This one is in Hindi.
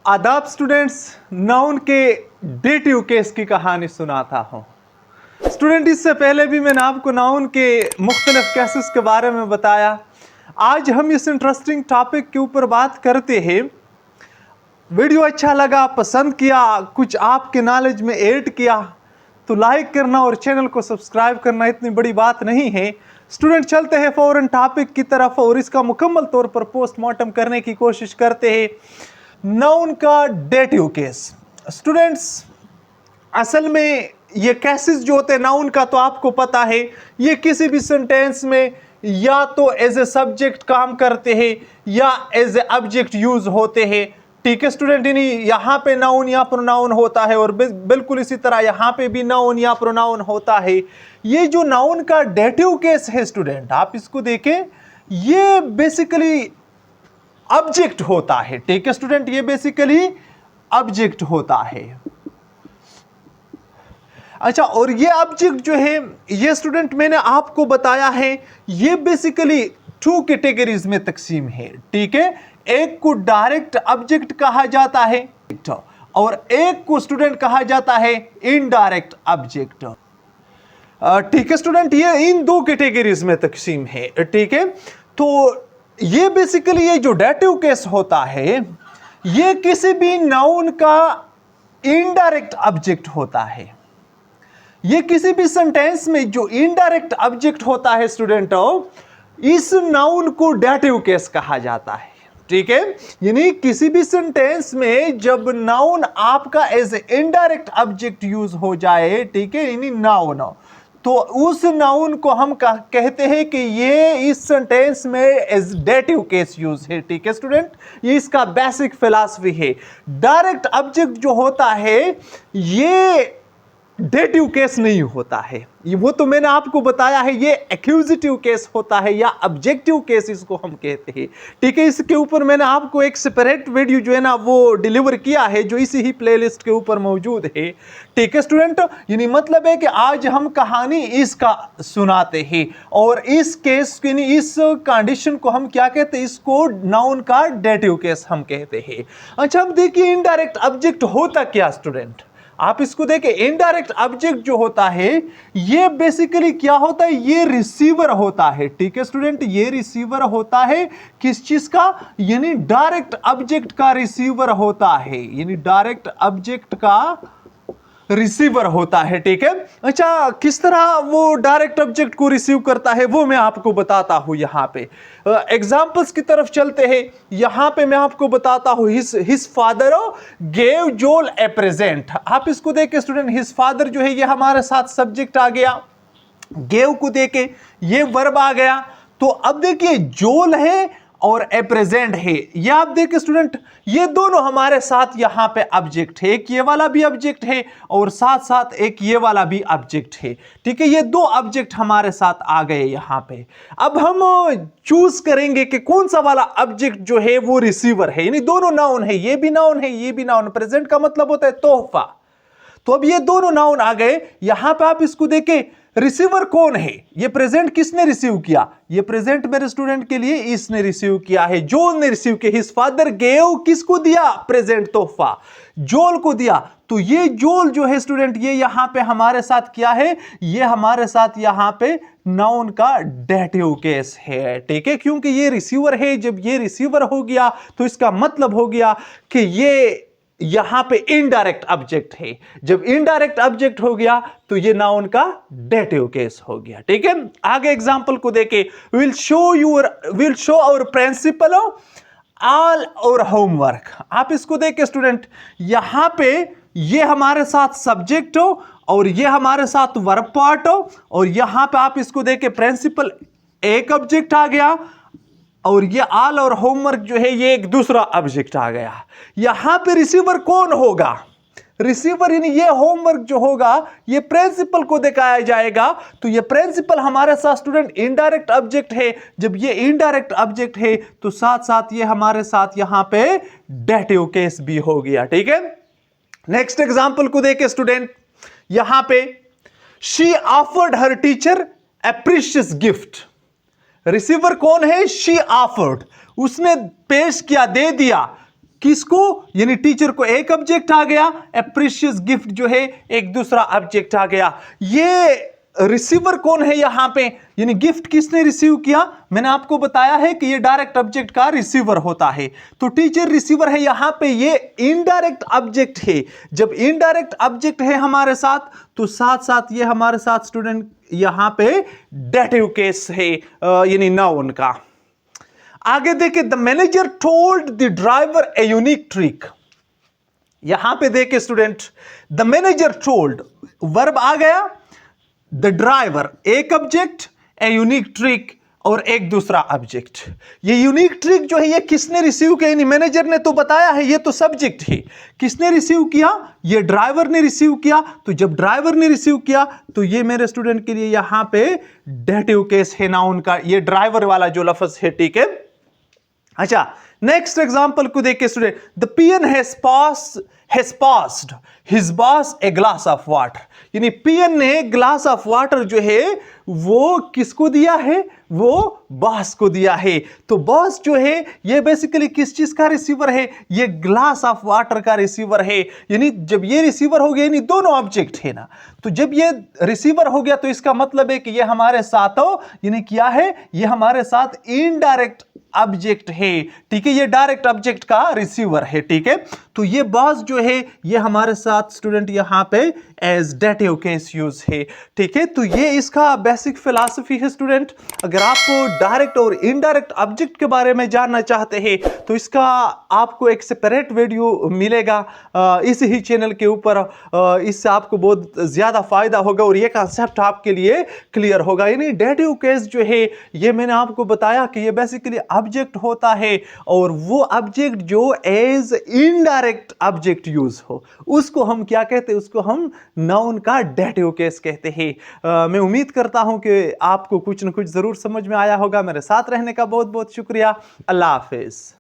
आदाब स्टूडेंट्स, नाउन के डेटिव केस की कहानी सुनाता हूँ। स्टूडेंट, इससे पहले भी मैंने आपको नाउन के मुख्तलिफ केसेस के बारे में बताया। आज हम इस इंटरेस्टिंग टॉपिक के ऊपर बात करते हैं। वीडियो अच्छा लगा, पसंद किया, कुछ आपके नॉलेज में ऐड किया तो लाइक करना और चैनल को सब्सक्राइब करना इतनी बड़ी बात नहीं है। स्टूडेंट, चलते हैं फौरन टॉपिक की तरफ और इसका मुकम्मल तौर पर पोस्टमार्टम करने की कोशिश करते हैं। नाउन का डेटिव केस। स्टूडेंट्स, असल में ये केसेस जो होते हैं नाउन का, तो आपको पता है ये किसी भी सेंटेंस में या तो एज ए सब्जेक्ट काम करते हैं या एज ए ऑब्जेक्ट यूज होते हैं। ठीक है स्टूडेंट, यहाँ पे नाउन या प्रोनाउन होता है और बिल्कुल इसी तरह यहाँ पे भी नाउन या प्रोनाउन होता है। ये जो नाउन का डेटिव केस है स्टूडेंट, आप इसको देखें, ये बेसिकली ऑब्जेक्ट होता है। ठीक है स्टूडेंट, ये बेसिकली ऑब्जेक्ट होता है। अच्छा, और ये ऑब्जेक्ट जो है ये स्टूडेंट मैंने आपको बताया है, ये बेसिकली टू कैटेगरीज में तकसीम है। ठीक है, एक को डायरेक्ट ऑब्जेक्ट कहा जाता है और एक को स्टूडेंट कहा जाता है इनडायरेक्ट ऑब्जेक्ट। ठीक है स्टूडेंट, ये इन दो कैटेगरीज में तकसीम है। ठीक है, तो ये बेसिकली ये जो डेटिव केस होता है ये किसी भी नाउन का इनडायरेक्ट ऑब्जेक्ट होता है। ये किसी भी सेंटेंस में जो इनडायरेक्ट ऑब्जेक्ट होता है स्टूडेंट, इस नाउन को डेटिव केस कहा जाता है। ठीक है, यानी किसी भी सेंटेंस में जब नाउन आपका एज इनडायरेक्ट ऑब्जेक्ट यूज हो जाए, ठीक है, यानी नाउन, तो उस नाउन को हम कहते हैं कि ये इस सेंटेंस में एज डेटिव केस यूज है। ठीक है स्टूडेंट, ये इसका बेसिक फिलॉसफी है। डायरेक्ट ऑब्जेक्ट जो होता है ये डेटिव केस नहीं होता है, वो तो मैंने आपको बताया है, ये एक्यूजिटिव केस होता है या ऑब्जेक्टिव केस इसको हम कहते हैं। ठीक है, इसके ऊपर मैंने आपको एक सेपरेट वीडियो जो है ना वो डिलीवर किया है, जो इसी ही प्लेलिस्ट के ऊपर मौजूद है। ठीक है स्टूडेंट, यानी मतलब है कि आज हम कहानी इसका सुनाते हैं और इस केस यानी इस कंडीशन को हम क्या कहते हैं, इसको नाउन का डेटिव केस हम कहते हैं। अच्छा, अब देखिए इनडायरेक्ट ऑब्जेक्ट होता क्या स्टूडेंट, आप इसको देखें। इनडायरेक्ट ऑब्जेक्ट जो होता है ये बेसिकली क्या होता है, ये रिसीवर होता है। ठीक है स्टूडेंट, ये रिसीवर होता है किस चीज का, यानी डायरेक्ट ऑब्जेक्ट का रिसीवर होता है, यानी डायरेक्ट ऑब्जेक्ट का रिसीवर होता है। ठीक है, अच्छा, किस तरह वो डायरेक्ट ऑब्जेक्ट को रिसीव करता है वो मैं आपको बताता हूं। यहां पे एग्जांपल्स की तरफ चलते हैं। यहां पे मैं आपको बताता हूं, हिज फादर गेव जोल ए प्रेजेंट। आप इसको देखें स्टूडेंट, हिज फादर जो है ये हमारे साथ सब्जेक्ट आ गया, गेव को देके ये वर्ब आ गया। तो अब देखिए जोल है और ए प्रेजेंट है, ये आप देखिए स्टूडेंट, ये दोनों हमारे साथ यहां पे ऑब्जेक्ट है। एक ये वाला भी ऑब्जेक्ट है और साथ साथ एक ये वाला भी ऑब्जेक्ट है। ठीक है, ये दो ऑब्जेक्ट हमारे साथ आ गए यहां पे। अब हम चूज करेंगे कि कौन सा वाला ऑब्जेक्ट जो है वो रिसीवर है, यानी दोनों नाउन है, ये भी नाउन है, ये भी नाउन। प्रेजेंट का मतलब होता है तोहफा। तो अब ये दोनों नाउन आ गए यहां पे। आप इसको देखें, रिसीवर कौन है, ये प्रेजेंट किसने रिसीव किया, ये प्रेजेंट मेरे स्टूडेंट के लिए इसने रिसीव किया है, जोल ने रिसीव किया। हिज फादर गेव किसको दिया, प्रेजेंट तोहफा, जोल को दिया। तो ये जोल जो है स्टूडेंट ये यहां पे हमारे साथ क्या है, ये हमारे साथ यहां पे नाउन का डेटिव केस है। ठीक है, क्योंकि ये रिसीवर है, जब ये रिसीवर हो गया तो इसका मतलब हो गया कि ये यहां पे इनडायरेक्ट ऑब्जेक्ट है। जब इनडायरेक्ट ऑब्जेक्ट हो गया तो ये नाउन का डेटिव केस हो गया। ठीक है, आगे एग्जांपल को देखे, will show our principal all और होमवर्क। आप इसको देखे स्टूडेंट, यहां पे ये हमारे साथ सब्जेक्ट हो और ये हमारे साथ वर्ब पार्ट हो, और यहां पे आप इसको देखे प्रिंसिपल एक ऑब्जेक्ट आ गया और ये ऑल और होमवर्क जो है ये एक दूसरा ऑब्जेक्ट आ गया। यहां पे रिसीवर कौन होगा, रिसीवर यानी ये होमवर्क जो होगा ये प्रिंसिपल को दिखाया जाएगा। तो ये प्रिंसिपल हमारे साथ स्टूडेंट इनडायरेक्ट ऑब्जेक्ट है। जब ये इनडायरेक्ट ऑब्जेक्ट है तो साथ साथ ये हमारे साथ यहां पे डेटिव केस भी हो गया। ठीक है, नेक्स्ट एग्जांपल को देखे स्टूडेंट, यहां पे she offered her teacher A precious gift. Receiver कौन है, शी ऑफर्ड, उसने पेश किया, दे दिया किसको, यानी टीचर को एक ऑब्जेक्ट आ गया, ए प्रीशियस गिफ्ट जो है एक दूसरा ऑब्जेक्ट आ गया। ये रिसीवर कौन है यहां पे, यानी गिफ्ट किसने रिसीव किया, मैंने आपको बताया है कि ये डायरेक्ट ऑब्जेक्ट का रिसीवर होता है। तो टीचर रिसीवर है, यहां पे ये इनडायरेक्ट ऑब्जेक्ट है। जब इनडायरेक्ट ऑब्जेक्ट है हमारे साथ, तो साथ साथ ये हमारे साथ स्टूडेंट यहां पे डेटिव केस है, यानी नाउन का। आगे देखिए, the manager told the driver a unique trick. यहां पे देखिए student, the manager told, verb आ गया, द ड्राइवर एक ऑब्जेक्ट, ए यूनिक ट्रिक और एक दूसरा ऑब्जेक्ट। ये यूनिक ट्रिक जो है ये किसने रिसीव किया, यानी मैनेजर ने तो बताया है, ये तो सब्जेक्ट है। किसने रिसीव किया, ये ड्राइवर ने रिसीव किया। तो जब ड्राइवर ने रिसीव किया तो ये मेरे स्टूडेंट के लिए यहां पे डेटिव केस है नाउन का, ये ड्राइवर वाला जो लफ्ज है, ठीक है। अच्छा, नेक्स्ट एग्जांपल को देखिए student, the peon has passed his boss a glass of water. यानी पियन ने ग्लास ऑफ वाटर जो है वो किसको दिया है, वो बॉस को दिया है। तो बॉस जो है ये बेसिकली किस चीज का रिसीवर है, ये ग्लास ऑफ वाटर का रिसीवर है। यानी जब ये रिसीवर हो गया, यानी दोनों ऑब्जेक्ट है ना, तो जब ये रिसीवर हो गया तो इसका मतलब है कि ये हमारे साथ यानी क्या है, ये हमारे साथ इनडायरेक्ट ऑब्जेक्ट है, ठीक है। ये डायरेक्ट ऑब्जेक्ट का रिसीवर है, ठीक है। तो ये बॉस जो है ये हमारे साथ स्टूडेंट यहां पे एज डेटिव केस यूज है, ठीक है। तो ये इसका बेसिक फिलॉसफी है स्टूडेंट। अगर आपको डायरेक्ट और इनडायरेक्ट ऑब्जेक्ट के बारे में जानना चाहते हैं तो इसका आपको एक सेपरेट वीडियो मिलेगा इस ही चैनल के ऊपर। इससे आपको बहुत ज्यादा फायदा होगा और ये कंसेप्ट आपके लिए क्लियर होगा। यानी डेटिव केस जो है ये मैंने आपको बताया कि ये बेसिकली ऑब्जेक्ट होता है और वो ऑब्जेक्ट जो एज इनडायरेक्ट ऑब्जेक्ट यूज हो उसको हम क्या कहते हैं, उसको हम नाउन का डेटिव केस कहते हैं। मैं उम्मीद करता हूं कि आपको कुछ न कुछ जरूर समझ में आया होगा। मेरे साथ रहने का बहुत बहुत शुक्रिया। अल्लाह हाफिज।